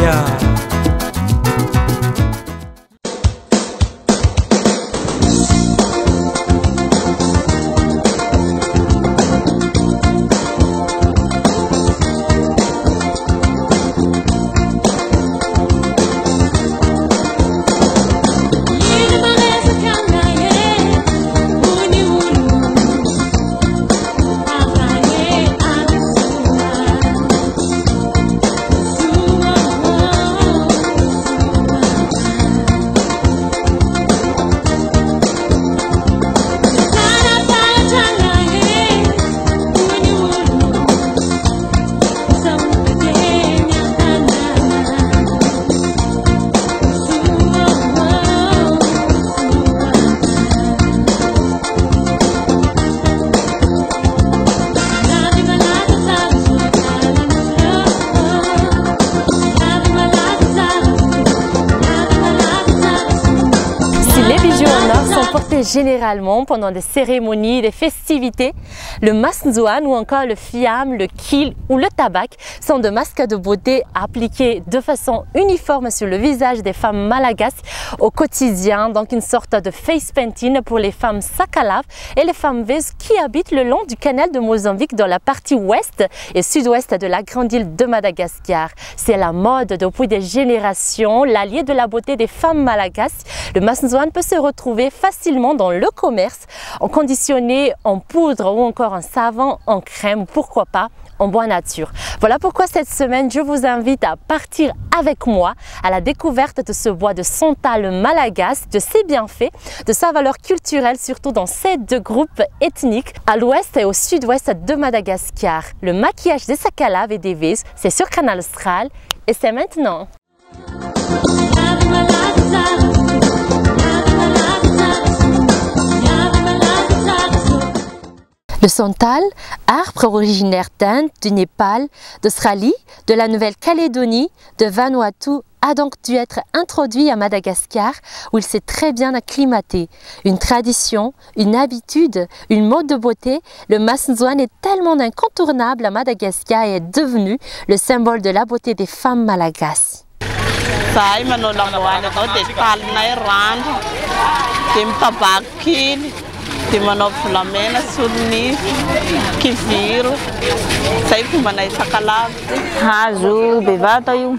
Madagaskar. Généralement pendant des cérémonies, des festivités, le masnzouan ou encore le fiam, le kil ou le tabac sont de masques de beauté appliqués de façon uniforme sur le visage des femmes malagasy au quotidien, donc une sorte de face painting pour les femmes sakalav et les femmes vezes qui habitent le long du canal de Mozambique dans la partie ouest et sud-ouest de la grande île de Madagascar. C'est la mode depuis des générations, l'allié de la beauté des femmes malagasy. Le masnzouan peut se retrouver facilement dans le commerce, en conditionné, en poudre ou encore en savon, en crème, pourquoi pas en bois nature. Voilà pourquoi cette semaine, je vous invite à partir avec moi à la découverte de ce bois de santal malagasy, de ses bienfaits, de sa valeur culturelle, surtout dans ces deux groupes ethniques, à l'ouest et au sud-ouest de Madagascar. Le maquillage des sakalav et des vezes, c'est sur Canal Austral et c'est maintenant. Le santal, arbre originaire d'Inde, du Népal, d'Australie, de la Nouvelle-Calédonie, de Vanuatu, a donc dû être introduit à Madagascar où il s'est très bien acclimaté. Une tradition, une habitude, une mode de beauté, le masnzouan est tellement incontournable à Madagascar et est devenu le symbole de la beauté des femmes malagasy. Dia manao volamena, solonify, kiviro, zay fomba nay sakalav. Hazo bevata io.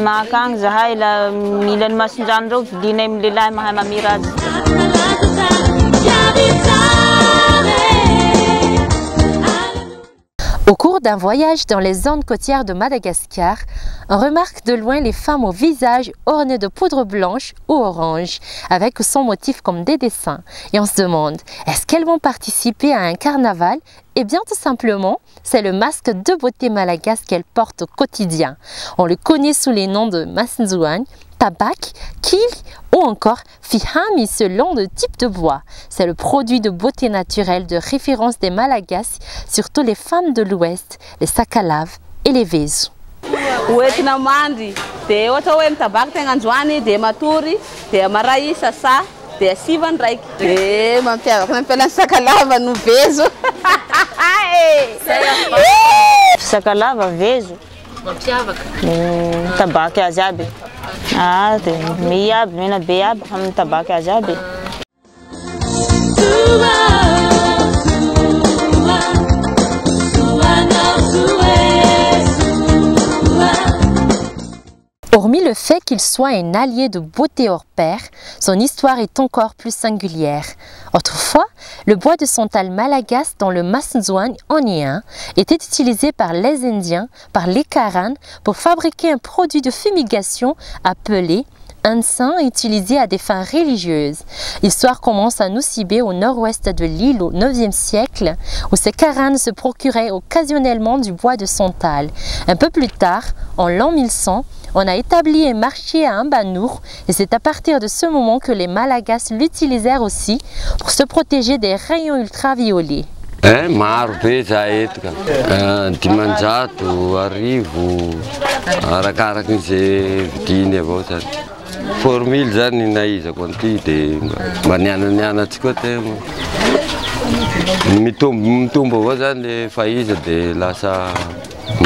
Makagny zahay la mila ny masindrano reo vidinay amin'ny lehilahy mahay mamira azy. Au cours d'un voyage dans les zones côtières de Madagascar, on remarque de loin les femmes au visage orné de poudre blanche ou orange, avec son motif comme des dessins. Et on se demande, est-ce qu'elles vont participer à un carnaval? Eh bien tout simplement, c'est le masque de beauté malagasy qu'elles portent au quotidien. On le connaît sous les noms de masnzouan, tabac, kil ou encore fihami selon le type de bois. C'est le produit de beauté naturelle de référence des Malagasy, surtout les femmes de l'Ouest, les sakalav et les vezes. Oentina mandry, dia ohatra hoe ny tabaka tegna androany, dia matory, dia maray sasa, dia asivany raiky. Dia mampiavaka ny ampialany sakalava no vezo. Sakalava vezo. Mampiavaka. Tabaka azy aby. Dia mi aby, mena be aby amin'ny tabaka azy aby. Hormis le fait qu'il soit un allié de beauté hors pair, son histoire est encore plus singulière. Autrefois, le bois de santal malagasy dans le masnzouan onéen était utilisé par les Indiens, par les Karans, pour fabriquer un produit de fumigation appelé encens utilisé à des fins religieuses. L'histoire commence à Nosibé au nord-ouest de l'île au IXe siècle, où ces Karans se procuraient occasionnellement du bois de santal. Un peu plus tard, en l'an 1100, on a établi un marché à Ambanour et c'est à partir de ce moment que les Malagasy l'utilisèrent aussi pour se protéger des rayons ultraviolets. Maro be za eto ka dimanjato arivo arakaraka izay vidiny avao zany formule zany naizako an'ity dia mba niananianatsika koa tegna. mitombo avao zany le fa izy dia lasa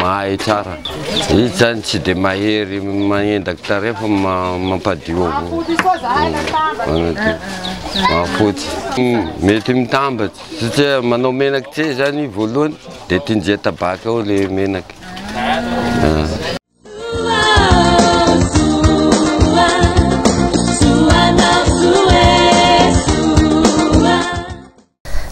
mahay tsara. Izy zany tsy dia mahery mahendaky tarehy fa mampadio avao. Mahafotsy. Mety mitambatsy satria manao menaky tse zany voalohany dia tinjia tabaka ao le menaky.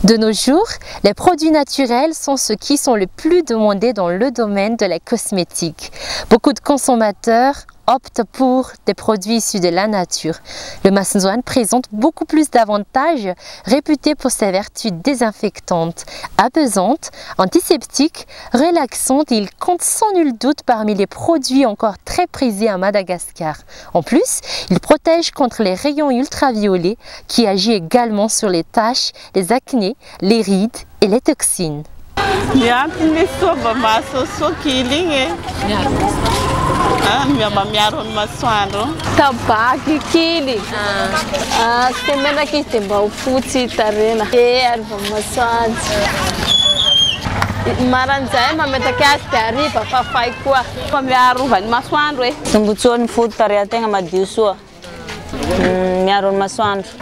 De nos jours, les produits naturels sont ceux qui sont le plus demandés dans le domaine de la cosmétique. Beaucoup de consommateurs optent pour des produits issus de la nature. Le Masnzouan présente beaucoup plus d'avantages, réputé pour ses vertus désinfectantes, apaisantes, antiseptiques, relaxantes. Il compte sans nul doute parmi les produits encore très prisés à Madagascar. En plus, il protège contre les rayons ultraviolets qui agissent également sur les taches, les acnés, les rides et les toxines. Miaro ny masoandro tabaky kely sy menaka izy dia mba ho fotsy tarena ary vao masoandro maran'izay mametaka azy dia hariva fafay koa fa miarovany masoandro e tombontsoa ny foto tarehan-tegna madio soa miaro ny masoandro.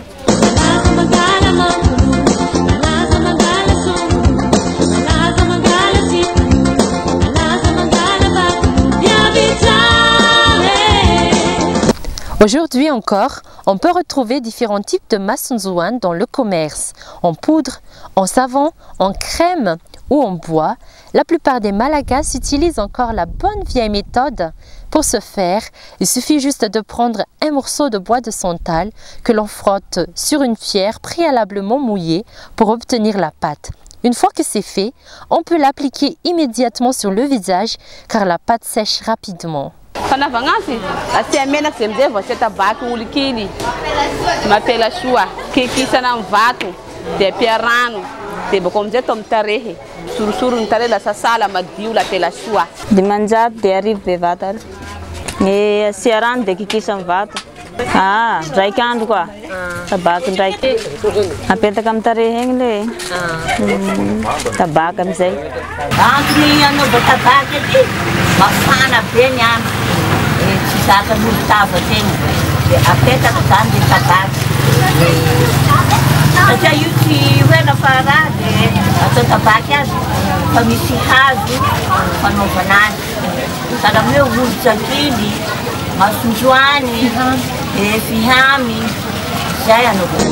Aujourd'hui encore, on peut retrouver différents types de Masnzouan dans le commerce, en poudre, en savon, en crème ou en bois. La plupart des Malagasy utilisent encore la bonne vieille méthode. Pour ce faire, il suffit juste de prendre un morceau de bois de santal que l'on frotte sur une pierre préalablement mouillée pour obtenir la pâte. Une fois que c'est fait, on peut l'appliquer immédiatement sur le visage car la pâte sèche rapidement. Fanaovagna azy asia menaka zay amizay vao asia tabaky olokely mapela soa kikisana amin'ny vato dia apia rano dia bako amizay atao amin'ny tarehy sorosoro ny tarehy lasa sala madio lapela soa. Dimanjato dia arivo bevata ary ny asia rano dia kikisa amin'ny vato ndraiky andro koa tabaky ndraiky apetaka amin'ny tarehy egny le tabaky amizay. Antony anaova tabaky edy mafana be ny andro tsy zaka molotava tegny dia apetaka zany le tabaky satria io tsy hoena fa raha dia atao tabaky azy fa misy hazo fanaovana azy sahala hoe olotsakily masonjoany fihamy zay anaovana.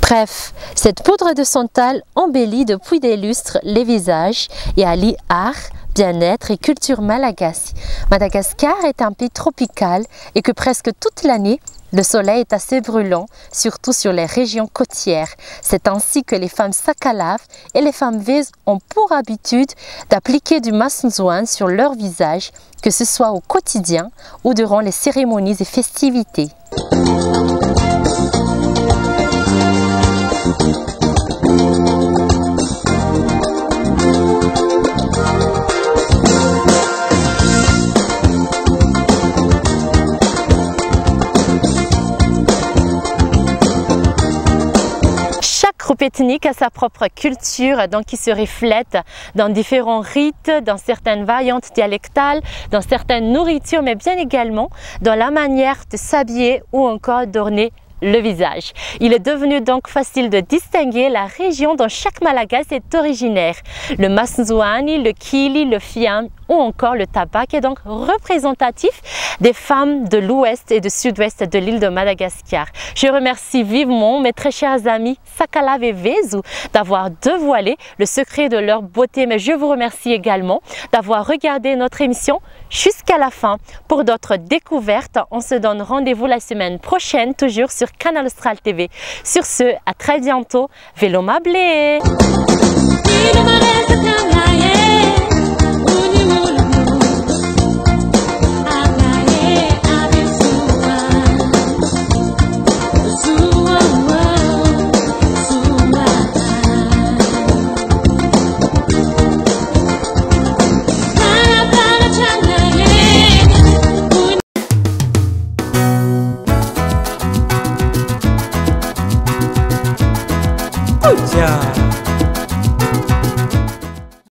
Bref, cette poudre de santal embellit depuis des lustres les visages et allie art, bien-être et culture malagasy. Madagascar est un pays tropical et que presque toute l'année, le soleil est assez brûlant, surtout sur les régions côtières. C'est ainsi que les femmes Sakalav et les femmes Vez ont pour habitude d'appliquer du Masnzouan sur leur visage, que ce soit au quotidien ou durant les cérémonies et festivités. Groupe ethnique a sa propre culture, donc qui se reflète dans différents rites, dans certaines variantes dialectales, dans certaines nourritures, mais bien également dans la manière de s'habiller ou encore d'orner le visage. Il est devenu donc facile de distinguer la région dont chaque Malagasy est originaire. Le Masnzouani, le Kili, le Fiam ou encore le Tabak est donc représentatif des femmes de l'ouest et du sud-ouest de l'île de Madagascar. Je remercie vivement mes très chers amis Sakalav et Vezu d'avoir dévoilé le secret de leur beauté, mais je vous remercie également d'avoir regardé notre émission jusqu'à la fin. Pour d'autres découvertes, on se donne rendez-vous la semaine prochaine, toujours sur Canal Austral TV. Sur ce, à très bientôt. Vélo Mablé! Ciao.